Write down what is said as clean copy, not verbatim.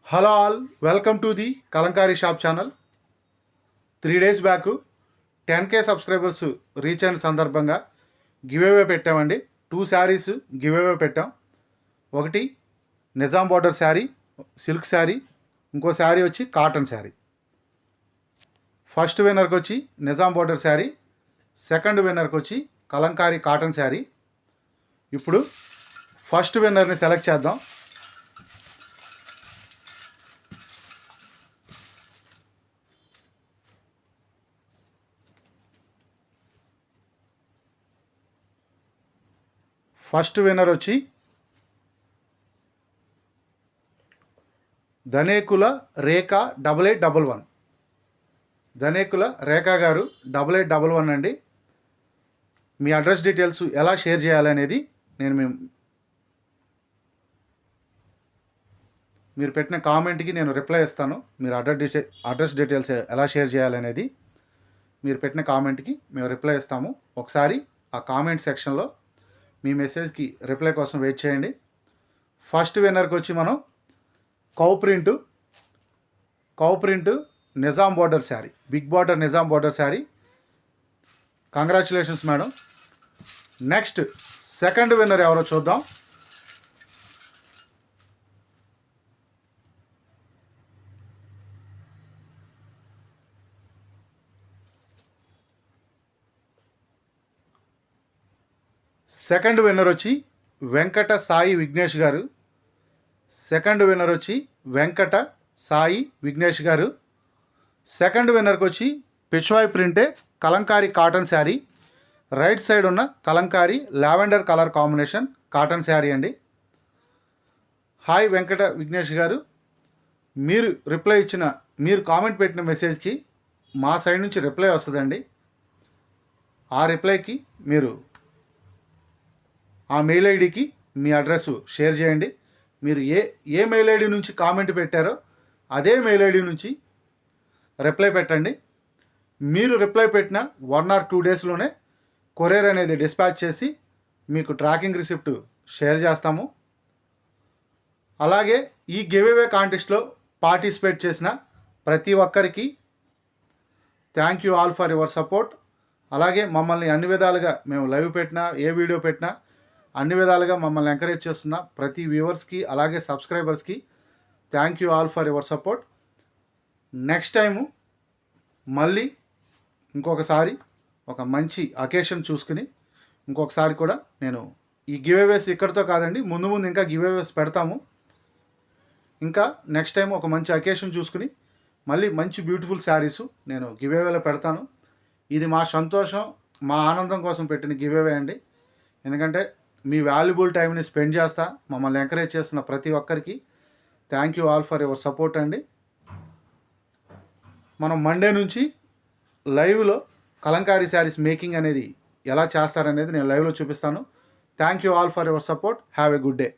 Hello all, welcome to the Kalamkari shop channel. 3 days back 10K subscribers reach అయిన సందర్భంగా giveaway పెట్టామండి. 2 saris giveaway పెట్టాం. ఒకటి నిజాం బార్డర్ శారీ, సిల్క్ శారీ, ఇంకో శారీ వచ్చి కాటన్ శారీ. ఫస్ట్ విన్నర్కి వచ్చి నిజాం బార్డర్ శారీ, సెకండ్ విన్నర్కి వచ్చి కలంకారీ కాటన్ శారీ. ఇప్పుడు ఫస్ట్ విన్నర్ని సెలెక్ట్ చేద్దాం. ఫస్ట్ విన్నర్ వచ్చి ధనేకుల రేఖ 8811. ధనేకుల రేఖ గారు 8811 అండి. మీ అడ్రస్ డీటెయిల్స్ ఎలా షేర్ చేయాలనేది నేను మీరు పెట్టిన కామెంట్కి నేను రిప్లై ఇస్తాను. మీరు అడ్రస్ డీటెయిల్స్ ఎలా షేర్ చేయాలనేది మీరు పెట్టిన కామెంట్కి మేము రిప్లై ఇస్తాము. ఒకసారి ఆ కామెంట్ సెక్షన్లో మీ మెసేజ్కి రిప్లై కోసం వెయిట్ చేయండి. ఫస్ట్ విన్నర్కి వచ్చి మనం cow print Nizam border sari, big border Nizam border sari. Congratulations madam. Next second winner ఎవరో చూద్దాం. సెకండ్ విన్నర్ వచ్చి వెంకట సాయి విఘ్నేష్ గారు. సెకండ్ విన్నర్ వచ్చి వెంకట సాయి విఘ్నేష్ గారు. సెకండ్ విన్నర్కి వచ్చి పిచ్వాయ్ ప్రింటే Kalamkari cotton sari. Right side ఉన్న Kalamkari lavender colour combination cotton sari అండి. హాయ్ వెంకట విఘ్నేష్ గారు, మీరు కామెంట్ పెట్టిన మెసేజ్కి మా సైడ్ నుంచి రిప్లై వస్తుందండి. ఆ రిప్లైకి మీరు ఆ మెయిల్ ఐడికి మీ అడ్రస్ షేర్ చేయండి. మీరు ఏ మెయిల్ ఐడి నుంచి కామెంట్ పెట్టారో అదే మెయిల్ ఐడి నుంచి రిప్లై పెట్టండి. మీరు రిప్లై పెట్టిన 1 or 2 daysలోనే కొరియర్ అనేది డిస్పాచ్ చేసి మీకు ట్రాకింగ్ రిసిప్ట్ షేర్ చేస్తాము. అలాగే ఈ గివేవే కాంటెస్ట్లో పార్టిసిపేట్ చేసిన ప్రతి ఒక్కరికి thank you all for your support. అలాగే మమ్మల్ని అన్ని విధాలుగా మేము లైవ్ పెట్టినా ఏ వీడియో పెట్టినా అన్ని విధాలుగా మమ్మల్ని ఎంకరేజ్ చేస్తున్న ప్రతి వ్యూవర్స్కి అలాగే సబ్స్క్రైబర్స్కి thank you all for your support. Next time మళ్ళీ ఇంకొకసారి ఒక మంచి అకేషన్ చూసుకుని ఇంకొకసారి కూడా నేను ఈ గివేవేస్ ఇక్కడితో కాదండి, ముందు ఇంకా గివేవేస్ పెడతాము. ఇంకా నెక్స్ట్ టైం ఒక మంచి అకేషన్ చూసుకుని మళ్ళీ మంచి బ్యూటిఫుల్ శారీస్ నేను గివేవేలో పెడతాను. ఇది మా సంతోషం, మా ఆనందం కోసం పెట్టిన గివేవే అండి. ఎందుకంటే మీ వాల్యుబుల్ టైంని స్పెండ్ చేస్తా మమ్మల్ని ఎంకరేజ్ చేస్తున్న ప్రతి ఒక్కరికి thank you all for your support అండి. మనం మండే నుంచి లైవ్లో కలంకారీ శారీస్ మేకింగ్ అనేది ఎలా చేస్తారనేది నేను లైవ్లో చూపిస్తాను. Thank you all for your support. Have a good day.